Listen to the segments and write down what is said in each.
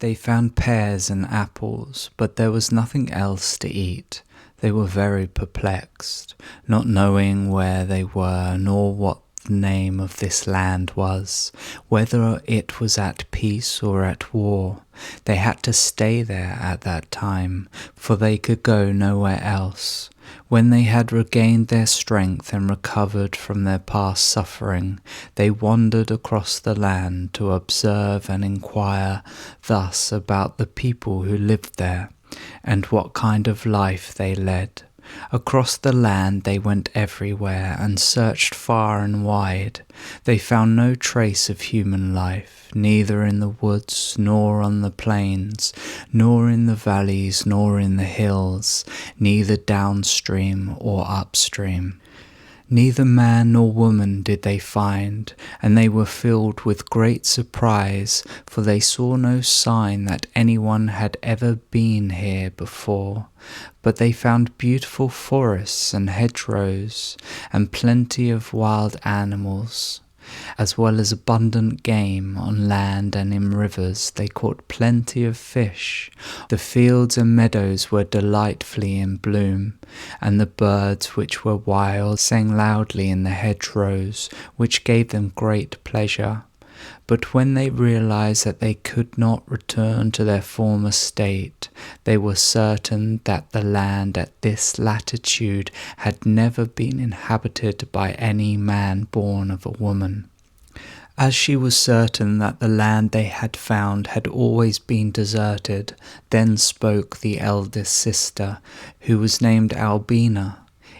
They found pears and apples, but there was nothing else to eat. They were very perplexed, not knowing where they were, nor what the name of this land was, whether it was at peace or at war. They had to stay there at that time, for they could go nowhere else. When they had regained their strength and recovered from their past suffering, they wandered across the land to observe and inquire thus about the people who lived there, and what kind of life they led. Across the land they went everywhere and searched far and wide. They found no trace of human life, neither in the woods, nor on the plains, nor in the valleys, nor in the hills, neither downstream or upstream. Neither man nor woman did they find, and they were filled with great surprise, for they saw no sign that anyone had ever been here before. But they found beautiful forests and hedgerows, and plenty of wild animals, as well as abundant game on land and in rivers. They caught plenty of fish. The fields and meadows were delightfully in bloom, and the birds which were wild sang loudly in the hedgerows, which gave them great pleasure. But when they realized that they could not return to their former state, they were certain that the land at this latitude had never been inhabited by any man born of a woman. As she was certain that the land they had found had always been deserted, then spoke the eldest sister, who was named Albina.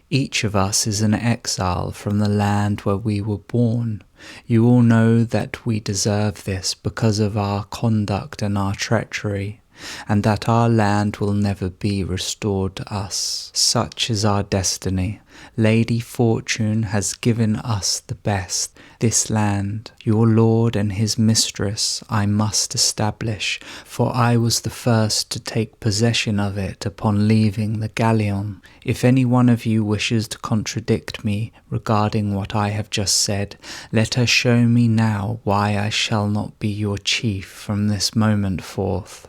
Each of us is an exile from the land where we were born. You all know that we deserve this because of our conduct and our treachery, and that our land will never be restored to us. Such is our destiny. Lady Fortune has given us the best. This land, your lord and his mistress, I must establish, for I was the first to take possession of it upon leaving the galleon. If any one of you wishes to contradict me regarding what I have just said, let her show me now why I shall not be your chief from this moment forth.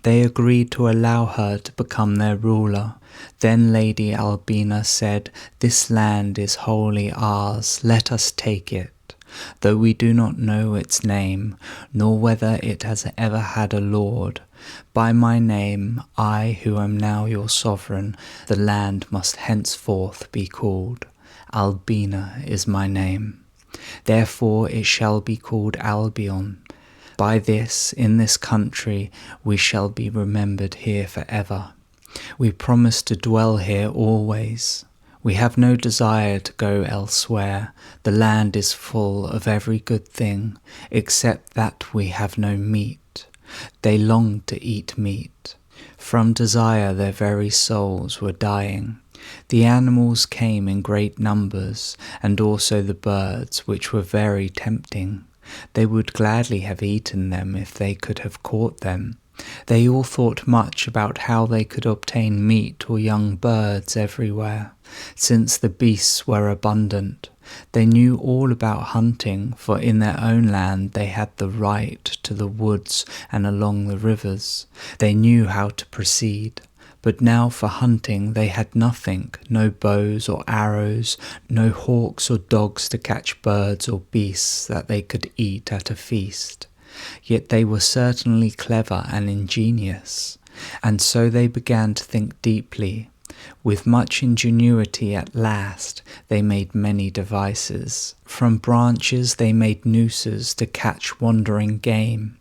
They agreed to allow her to become their ruler. Then Lady Albina said, "This land is wholly ours, let us take it. Though we do not know its name, nor whether it has ever had a lord. By my name, I who am now your sovereign, the land must henceforth be called. Albina is my name. Therefore it shall be called Albion. By this, in this country, we shall be remembered here forever. We promise to dwell here always. We have no desire to go elsewhere. The land is full of every good thing, except that we have no meat." They longed to eat meat. From desire their very souls were dying. The animals came in great numbers, and also the birds, which were very tempting. They would gladly have eaten them if they could have caught them. They all thought much about how they could obtain meat or young birds everywhere, since the beasts were abundant. They knew all about hunting, for in their own land they had the right to the woods and along the rivers. They knew how to proceed. But now for hunting they had nothing, no bows or arrows, no hawks or dogs to catch birds or beasts that they could eat at a feast. Yet they were certainly clever and ingenious, and so they began to think deeply. With much ingenuity at last they made many devices. From branches they made nooses to catch wandering game.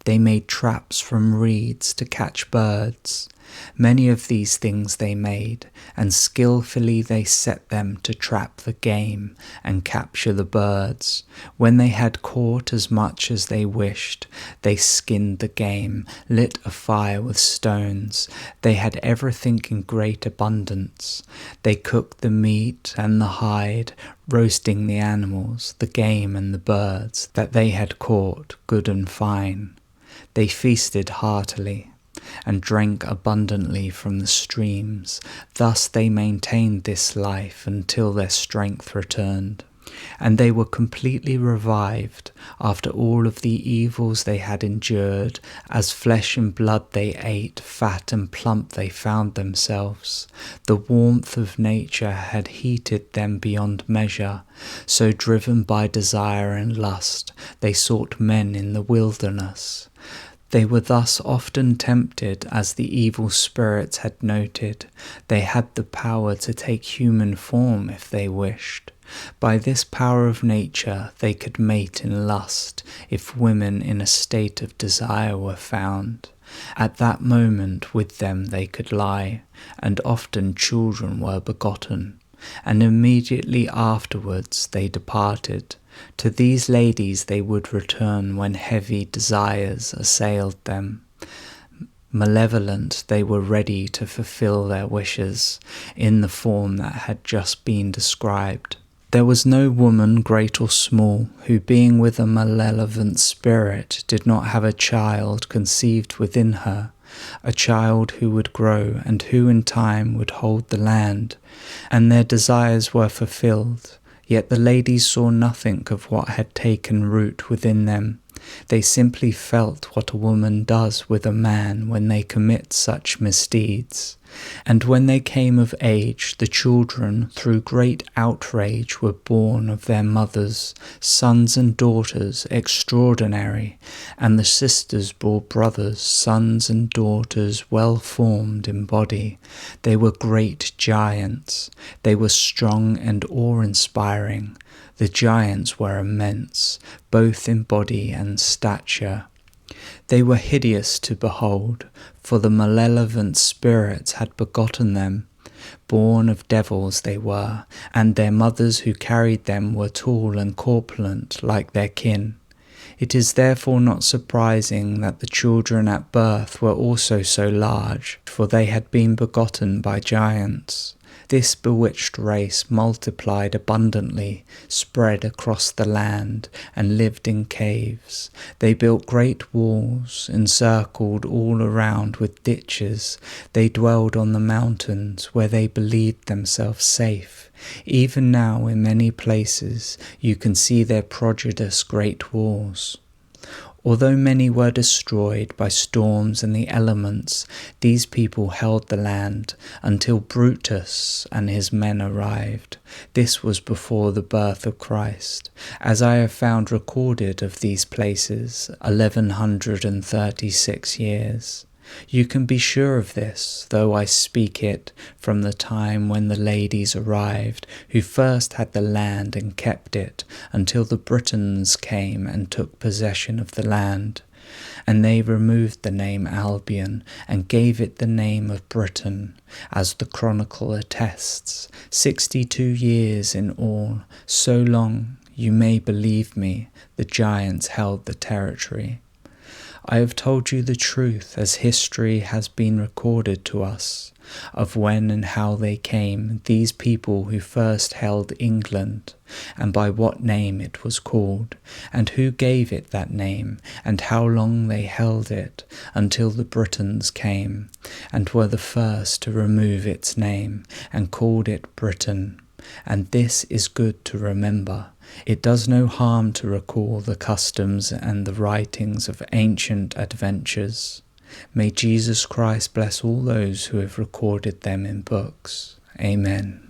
They made traps from reeds to catch birds. Many of these things they made, and skillfully they set them to trap the game and capture the birds. When they had caught as much as they wished, they skinned the game, lit a fire with stones. They had everything in great abundance. They cooked the meat and the hide, roasting the animals, the game and the birds that they had caught good and fine. They feasted heartily and drank abundantly from the streams. Thus they maintained this life until their strength returned. And they were completely revived after all of the evils they had endured. As flesh and blood they ate, fat and plump they found themselves. The warmth of nature had heated them beyond measure, so driven by desire and lust, they sought men in the wilderness. They were thus often tempted, as the evil spirits had noted. They had the power to take human form if they wished. By this power of nature they could mate in lust, if women in a state of desire were found. At that moment with them they could lie, and often children were begotten. And immediately afterwards they departed. To these ladies they would return when heavy desires assailed them. Malevolent, they were ready to fulfill their wishes in the form that had just been described. There was no woman, great or small, who being with a malevolent spirit did not have a child conceived within her, a child who would grow and who in time would hold the land, and their desires were fulfilled. Yet the ladies saw nothing of what had taken root within them. They simply felt what a woman does with a man when they commit such misdeeds. And when they came of age, the children, through great outrage, were born of their mothers, sons and daughters extraordinary, and the sisters bore brothers, sons and daughters well formed in body. They were great giants. They were strong and awe-inspiring. The giants were immense, both in body and stature. They were hideous to behold, for the malevolent spirits had begotten them. Born of devils they were, and their mothers who carried them were tall and corpulent like their kin. It is therefore not surprising that the children at birth were also so large, for they had been begotten by giants. This bewitched race multiplied abundantly, spread across the land, and lived in caves. They built great walls, encircled all around with ditches. They dwelled on the mountains, where they believed themselves safe. Even now in many places you can see their prodigious great walls. Although many were destroyed by storms and the elements, these people held the land until Brutus and his men arrived. This was before the birth of Christ, as I have found recorded of these places 1136 years. You can be sure of this, though I speak it from the time when the ladies arrived, who first had the land and kept it, until the Britons came and took possession of the land. And they removed the name Albion, and gave it the name of Britain, as the chronicle attests, 62 years in all. So long, you may believe me, the giants held the territory. I have told you the truth, as history has been recorded to us, of when and how they came, these people who first held England, and by what name it was called, and who gave it that name, and how long they held it, until the Britons came, and were the first to remove its name, and called it Britain. And this is good to remember. It does no harm to recall the customs and the writings of ancient adventures. May Jesus Christ bless all those who have recorded them in books. Amen.